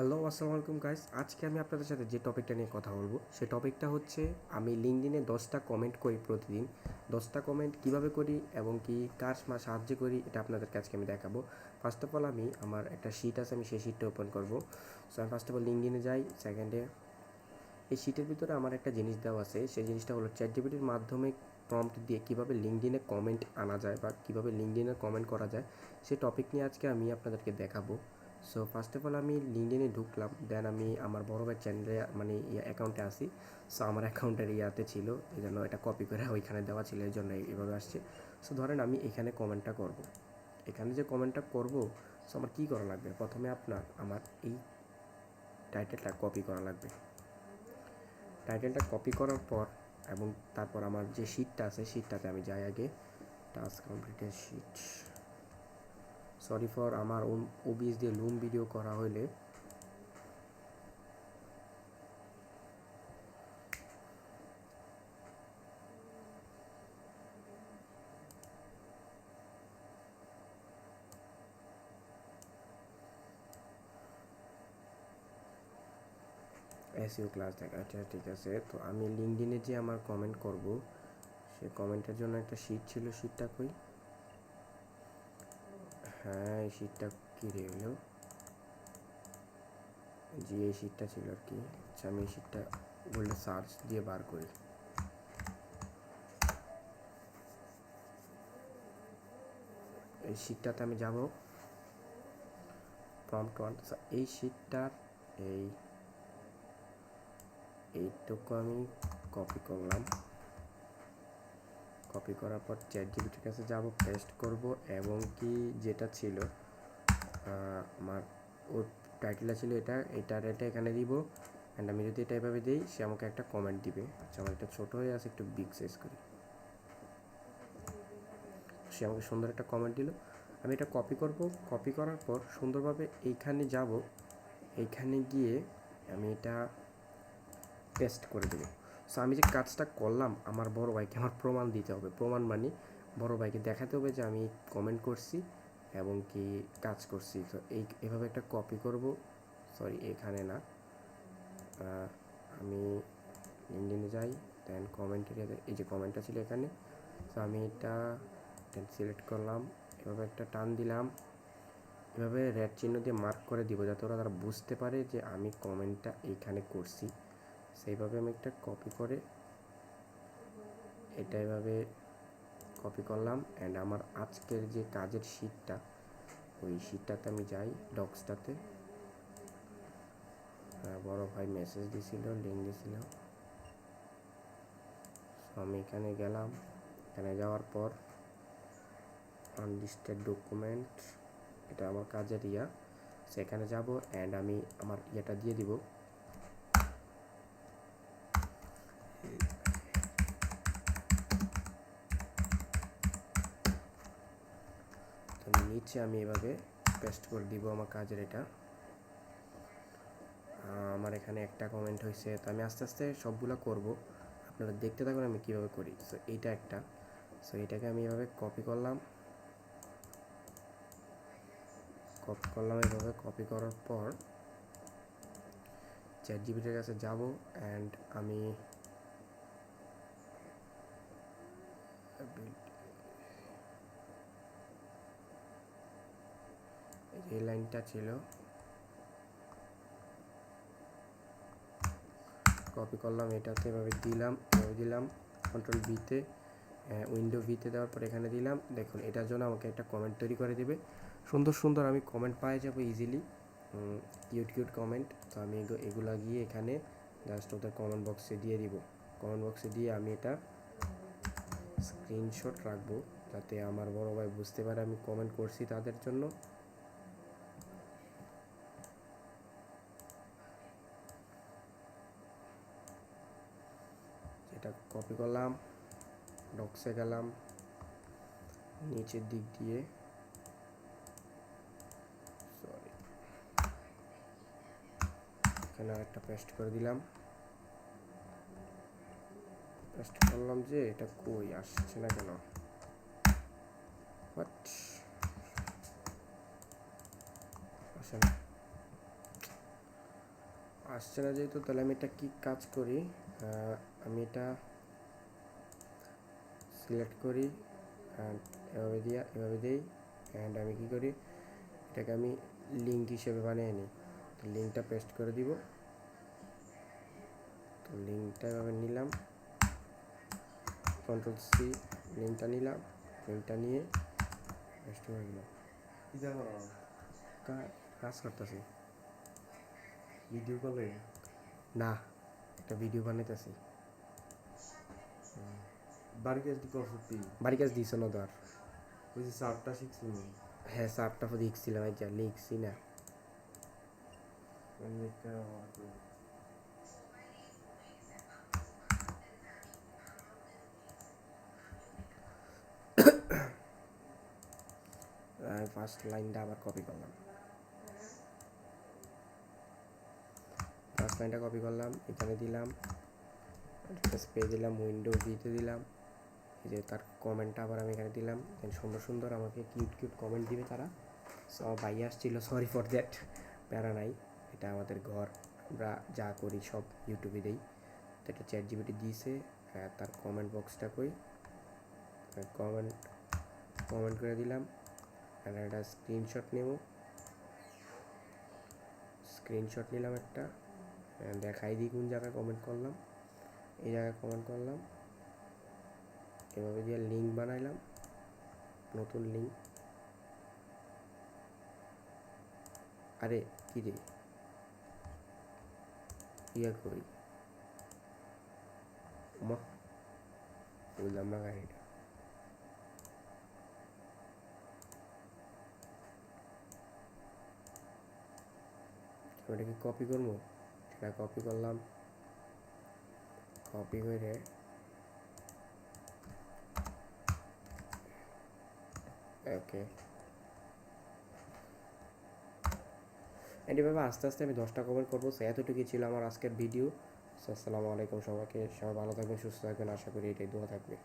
Hello, আসসালামু আলাইকুম guys. আজকে আমি আপনাদের সাথে যে টপিকটা নিয়ে কথা বলবো সেই টপিকটা হচ্ছে আমি লিঙ্কডইনে 10টা কমেন্ট করি প্রতিদিন। 10টা কমেন্ট কিভাবে করি এবং কি কার সাহায্যে করি এটা আপনাদেরকে আজকে আমি দেখাবো। ফার্স্ট অফ অল আমি আমার একটা শিট আছে, আমি সেই শিটটা ওপেন করব। সো আমি ফার্স্ট অফ অল লিঙ্কডইনে যাই। সেকেন্ডে এই শিটের ভিতরে আমার একটা জিনিস দেওয়া আছে, সেই জিনিসটা হলো চ্যাটজিপিটির মাধ্যমে প্রম্পট দিয়ে কীভাবে লিঙ্কডইনে কমেন্ট আনা যায় বা কীভাবে লিঙ্কডইনে কমেন্ট করা যায় সেই টপিক নিয়ে আজকে আমি আপনাদেরকে দেখাবো। সো ফার্স্ট অফ অল আমি লিঙ্কডইনে ঢুকলাম, দেন আমি আমার বড় ভাই চ্যানেলে মানে অ্যাকাউন্টে আসি। সো আমার অ্যাকাউন্টের ইয়াতে ছিল, এই জন্য এটা কপি করে ওইখানে দেওয়া ছিল, এই জন্য এইভাবে আসছে। সো ধরেন আমি এখানে কমেন্টটা করব, এখানে যে কমেন্টটা করব, সো আমার কী করা লাগবে? প্রথমে আমার এই টাইটেলটা কপি করা লাগবে। টাইটেলটা কপি করার পর এবং তারপর আমার যে শিটটা আছে শিটটাতে আমি যাই। আগে task completed sheet, sorry for আমার ওবিএস দিয়ে লুম ভিডিও করা হইলে এসইও ক্লাস দেখা। আচ্ছা ঠিক আছে, তো আমি লিঙ্কডইনে যে আমার কমেন্ট করব সেই কমেন্টের জন্য একটা শিট ছিল, শিটটা কই? হ্যাঁ, এই শিটটা কী রে হলো, জি এই শিটটা ছিল আর কি। আচ্ছা আমি এই শিটটা বললে সার্চ দিয়ে বার করি। এই শিটটাতে আমি যাব, প্রম্পট ওয়ান। এই শিটটার এইটুকু আমি কপি করলাম। কপি করার পর চ্যাটজিপিটির কাছে যাব, পেস্ট করব এবং কি যেটা ছিল আমার ওর টাইটেলটা ছিল এটা এখানে দিব। অ্যান্ড আমি যদি এটা এভাবে দিই সে আমাকে একটা কমেন্ট দিবে। আচ্ছা আমার এটা ছোটো হয়ে আছে, একটু বিগ সাইজ করি। সে আমাকে সুন্দর একটা কমেন্ট দিল, আমি এটা কপি করব। কপি করার পর সুন্দরভাবে এইখানে যাব, এইখানে গিয়ে আমি এটা পেস্ট করে দেবো। সো আমি যে কাজটা করলাম আমার বড় ভাইকে আমার প্রমাণ দিতে হবে। প্রমাণ মানে বড় ভাইকে দেখাতে হবে যে আমি কমেন্ট করছি এবং কি কাজ করছি। তো এভাবে একটা কপি করব, সরি এখানে না, আমি লিঙ্কডইনে যাই, দেন কমেন্ট এরিয়াতে এই যে কমেন্টটা ছিল এখানে। তো আমি এটা সিলেক্ট করলাম, এভাবে একটা টান দিলাম, এভাবে রেড চিহ্ন দিয়ে মার্ক করে দিব যাতে তারা বুঝতে পারে যে আমি কমেন্টটা এইখানে করছি। সেইভাবে আমি একটা কপি করে এটা এভাবে কপি করলাম। অ্যান্ড আমার আজকের যে কাজের শিটটা, ওই শিটটাতে আমি যাই, ডক্সটাতে। বড় ভাই মেসেজ দিছিল, লিঙ্ক দিছিল। সো আমি এখানে গেলাম, এখানে যাওয়ার পর আনলিস্টেড ডকুমেন্ট, এটা আমার কাজের সেখানে যাব অ্যান্ড আমি আমার ইয়েটা দিয়ে দিব। তো নিচে আমি এভাবে পেস্ট করে দিব আমার কাজের এটা। আমার এখানে একটা কমেন্ট হয়েছে, তো আমি আস্তে আস্তে সবগুলো করব, আপনারা দেখতে থাকুন আমি কীভাবে করি। সো এইটা একটা, সো এটাকে আমি এভাবে কপি করলাম, এভাবে কপি করার পর চ্যাটজিপিটির কাছে যাব অ্যান্ড আমি এই লাইনটা ছিল, কপি করলাম, এটাতে এভাবে দিলাম কন্ট্রোল ভিতে, উইন্ডো ভিতে দেওয়ার পর এখানে দিলাম। দেখুন এটার জন্য আমাকে একটা কমেন্ট তৈরি করে দেবে। সুন্দর আমি কমেন্ট পেয়ে যাব ইজিলি, কিউট কমেন্ট। তো আমি এগুলা গিয়ে এখানে জাস্ট ওদের কমেন্ট বক্সে দিয়ে দিব। কমেন্ট বক্সে দিয়ে আমি এটা স্ক্রিনশট রাখবো যাতে আমার বড় ভাই বুঝতে পারে আমি কমেন্ট করছি তাদের জন্য। এটা কপি করলাম, ডক্সে গেলাম, নিচের দিক দিয়ে সরি এখানে একটা পেস্ট করে দিলাম। পেস্ট করলাম যে এটা কই আসছে না কেন, বাট আসে না। আসছে না যেহেতু, তাহলে আমি এটা কি কাজ করি, আমি এটা সিলেক্ট করি অ্যান্ড এভাবে দিই অ্যান্ড আমি কি করি, এটাকে আমি লিঙ্ক হিসেবে বানিয়ে নিই। তো লিঙ্কটা পেস্ট করে দিব। তো লিঙ্কটা এভাবে নিলাম, Ctrl+C, লিঙ্কটা নিলাম, লিঙ্কটা নিয়ে পেস্ট করে দিলাম। কাজ করতেছি ভিডিও কলে না, একটা ভিডিও বানাইতেছি। বাড়ি কাজ দিতে অসত্যি বাড়ি কাজ দিছ না তো আর? ওই যে সারটা শিখছি হ্যাঁ, সাপটা লিখছিলাম, এই যা লিখছি না। ফার্স্ট লাইনটা আবার কপি করলাম, এখানে দিলাম, স্পেস দিলাম, উইন্ডো ভিতে দিলাম, এই যে তার কমেন্টটা আবার আমি এখানে দিলাম। দেন সুন্দর সুন্দর আমাকে কিউট কমেন্ট দিবে তারা। সো ভাই আসছিল, সরি ফর দ্যাট, প্যারা নাই, এটা আমাদের ঘর, আমরা যা করি সব ইউটিউবে দিই। তো এটা ChatGPT দিয়েছে, তার কমেন্ট বক্সটা কই, কমেন্ট করে দিলাম। আর একটা স্ক্রিনশট নিলাম একটা, দেখাই দিই কোন জায়গায় কমেন্ট করলাম। এই জায়গায় কমেন্ট করলাম, এভাবে দিয়ে লিঙ্ক বানাইলাম, নতুন লিঙ্ক। আরে কী রে, ইয়া করি মা, বুঝলাম না কাহিনিটা। ওটাকে কপি করবো, সেটা কপি করলাম, কপি করে ওকে, এভাবে আস্তে আস্তে আমি 10টা কমেন্ট করবো। সো এতটুকুই ছিল আমার আজকের ভিডিও। সো আসসালামু আলাইকুম সবাইকে, সবাই ভালো থাকবেন, সুস্থ থাকবেন, আশা করি এটাই দোয়া থাকবে।